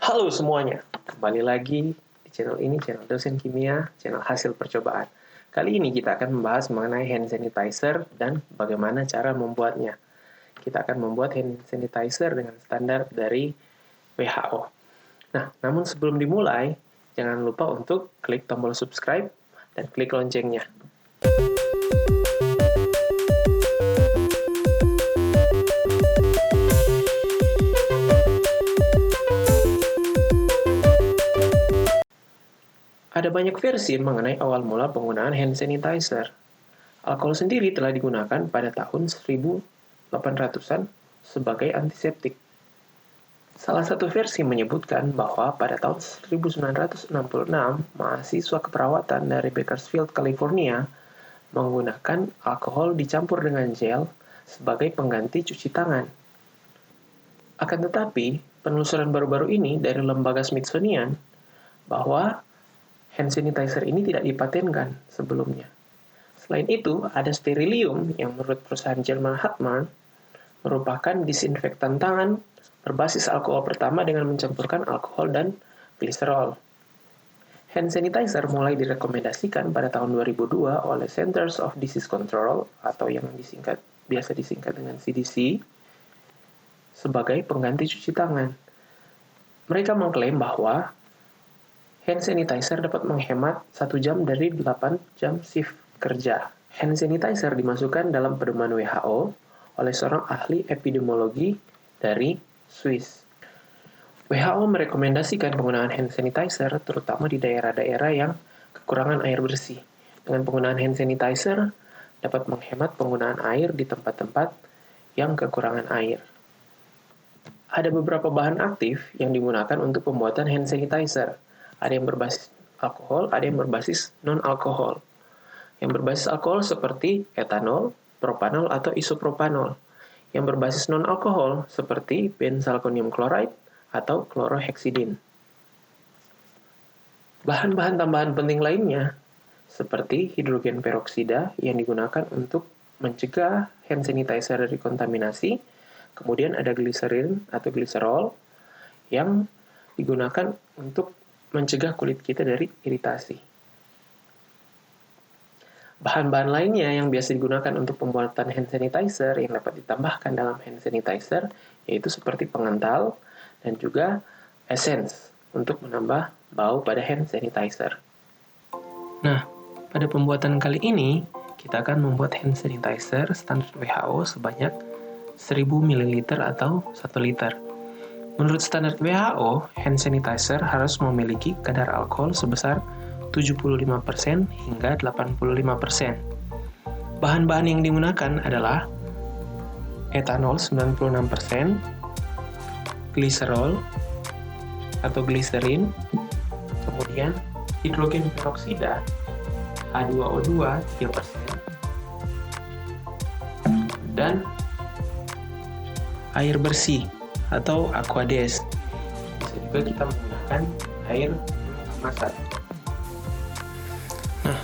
Halo semuanya, kembali lagi di channel ini, channel Dosen Kimia, channel hasil percobaan. Kali ini kita akan membahas mengenai hand sanitizer dan bagaimana cara membuatnya. Kita akan membuat hand sanitizer dengan standar dari WHO. Nah, namun sebelum dimulai, jangan lupa untuk klik tombol subscribe dan klik loncengnya. Ada banyak versi mengenai awal mula penggunaan hand sanitizer. Alkohol sendiri telah digunakan pada tahun 1800-an sebagai antiseptik. Salah satu versi menyebutkan bahwa pada tahun 1966, mahasiswa keperawatan dari Bakersfield, California, menggunakan alkohol dicampur dengan gel sebagai pengganti cuci tangan. Akan tetapi, penelusuran baru-baru ini dari lembaga Smithsonian bahwa hand sanitizer ini tidak dipatenkan sebelumnya. Selain itu, ada sterilium yang menurut perusahaan Jerman Hartmann merupakan disinfektan tangan berbasis alkohol pertama dengan mencampurkan alkohol dan gliserol. Hand sanitizer mulai direkomendasikan pada tahun 2002 oleh Centers of Disease Control atau yang biasa disingkat dengan CDC sebagai pengganti cuci tangan. Mereka mengklaim bahwa hand sanitizer dapat menghemat 1 jam dari 8 jam shift kerja. Hand sanitizer dimasukkan dalam pedoman WHO oleh seorang ahli epidemiologi dari Swiss. WHO merekomendasikan penggunaan hand sanitizer terutama di daerah-daerah yang kekurangan air bersih. Dengan penggunaan hand sanitizer dapat menghemat penggunaan air di tempat-tempat yang kekurangan air. Ada beberapa bahan aktif yang digunakan untuk pembuatan hand sanitizer. Ada yang berbasis alkohol, ada yang berbasis non-alkohol. Yang berbasis alkohol seperti etanol, propanol, atau isopropanol. Yang berbasis non-alkohol seperti benzalkonium chloride atau chlorohexidin. Bahan-bahan tambahan penting lainnya seperti hidrogen peroksida yang digunakan untuk mencegah hand sanitizer dari kontaminasi. Kemudian ada gliserin atau gliserol yang digunakan untuk mencegah kulit kita dari iritasi. Bahan-bahan lainnya yang biasa digunakan untuk pembuatan hand sanitizer yang dapat ditambahkan dalam hand sanitizer yaitu seperti pengental dan juga essence untuk menambah bau pada hand sanitizer. Nah, pada pembuatan kali ini kita akan membuat hand sanitizer standar WHO sebanyak 1000 ml atau 1 liter. Menurut standar WHO, hand sanitizer harus memiliki kadar alkohol sebesar 75% hingga 85%. Bahan-bahan yang digunakan adalah etanol 96%, gliserol atau gliserin, kemudian hidrogen peroksida H2O2 3%, dan air bersih atau aquades. Bisa juga kita menggunakan air masak. Nah,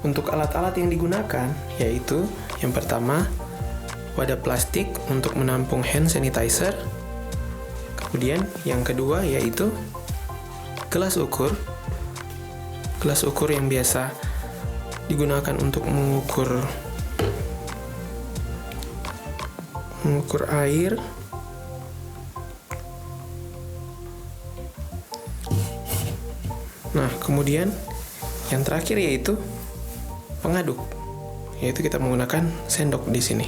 untuk alat-alat yang digunakan yaitu yang pertama wadah plastik untuk menampung hand sanitizer. Kemudian yang kedua yaitu gelas ukur. Gelas ukur yang biasa digunakan untuk mengukur air. Nah, kemudian yang terakhir yaitu pengaduk, yaitu kita menggunakan sendok di sini.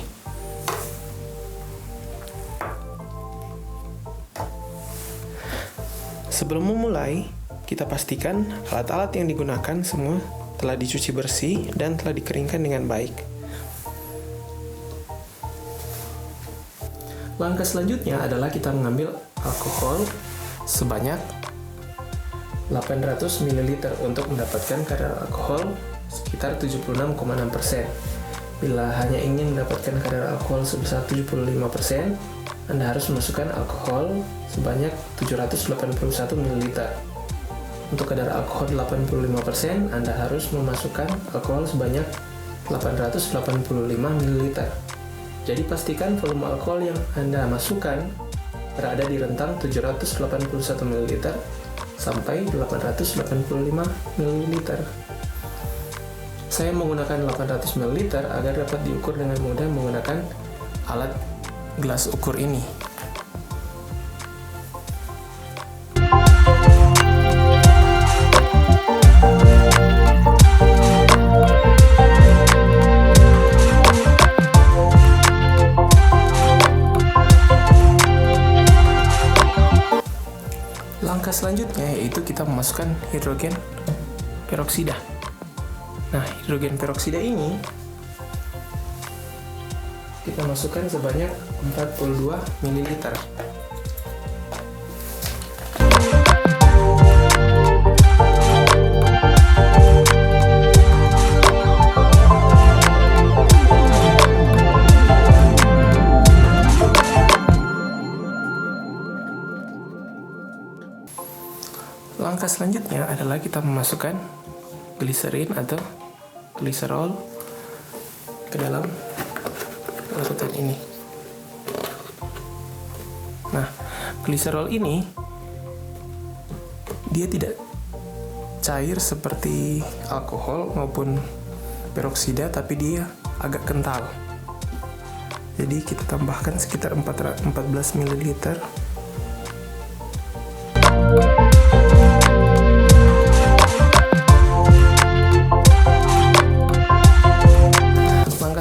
Sebelum memulai, kita pastikan alat-alat yang digunakan semua telah dicuci bersih dan telah dikeringkan dengan baik. Langkah selanjutnya adalah kita mengambil alkohol sebanyak 800 ml untuk mendapatkan kadar alkohol sekitar 76,6%. Bila hanya ingin mendapatkan kadar alkohol sebesar 75%, Anda harus memasukkan alkohol sebanyak 781 ml. Untuk kadar alkohol 85%, Anda harus memasukkan alkohol sebanyak 885 ml. Jadi pastikan volume alkohol yang Anda masukkan berada di rentang 781 ml sampai 885 ml. Saya menggunakan 800 ml agar dapat diukur dengan mudah menggunakan alat gelas ukur ini. Langkah selanjutnya yaitu kita memasukkan hidrogen peroksida. Nah, hidrogen peroksida ini kita masukkan sebanyak 42 ml. Langkah selanjutnya adalah kita memasukkan gliserin atau gliserol ke dalam larutan ini. Nah, gliserol ini dia tidak cair seperti alkohol maupun peroksida, tapi dia agak kental. Jadi kita tambahkan sekitar 14 ml.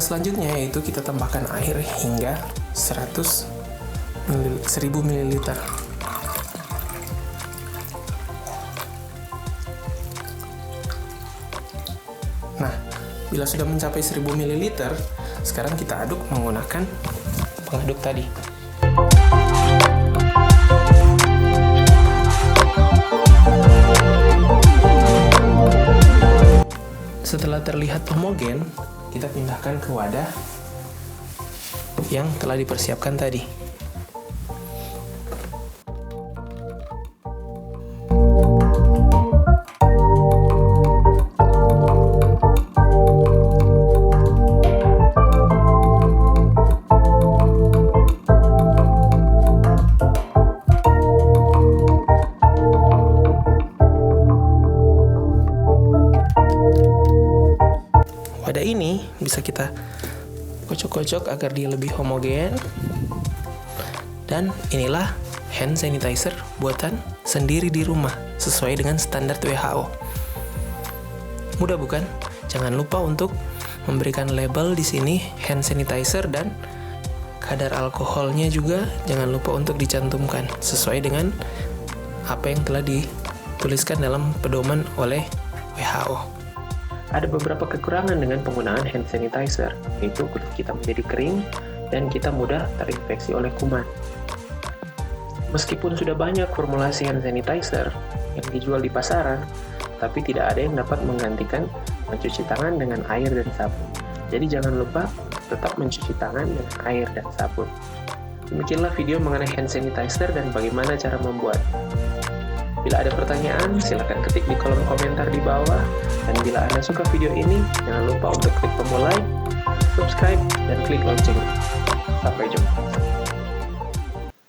Selanjutnya yaitu kita tambahkan air hingga 1000 ml. Nah, bila sudah mencapai 1000 ml, sekarang kita aduk menggunakan pengaduk tadi. Setelah terlihat homogen, kita pindahkan ke wadah yang telah dipersiapkan tadi. Wadah ini bisa kita kocok-kocok agar dia lebih homogen. Dan inilah hand sanitizer buatan sendiri di rumah sesuai dengan standar WHO. Mudah bukan? Jangan lupa untuk memberikan label di sini hand sanitizer, dan kadar alkoholnya juga jangan lupa untuk dicantumkan sesuai dengan apa yang telah dituliskan dalam pedoman oleh WHO. Ada beberapa kekurangan dengan penggunaan hand sanitizer, yaitu kulit kita menjadi kering dan kita mudah terinfeksi oleh kuman. Meskipun sudah banyak formulasi hand sanitizer yang dijual di pasaran, tapi tidak ada yang dapat menggantikan mencuci tangan dengan air dan sabun. Jadi jangan lupa tetap mencuci tangan dengan air dan sabun. Demikianlah video mengenai hand sanitizer dan bagaimana cara membuat. Bila ada pertanyaan, silakan ketik di kolom komentar di bawah. Dan bila Anda suka video ini, jangan lupa untuk klik tombol like, subscribe, dan klik lonceng. Sampai jumpa.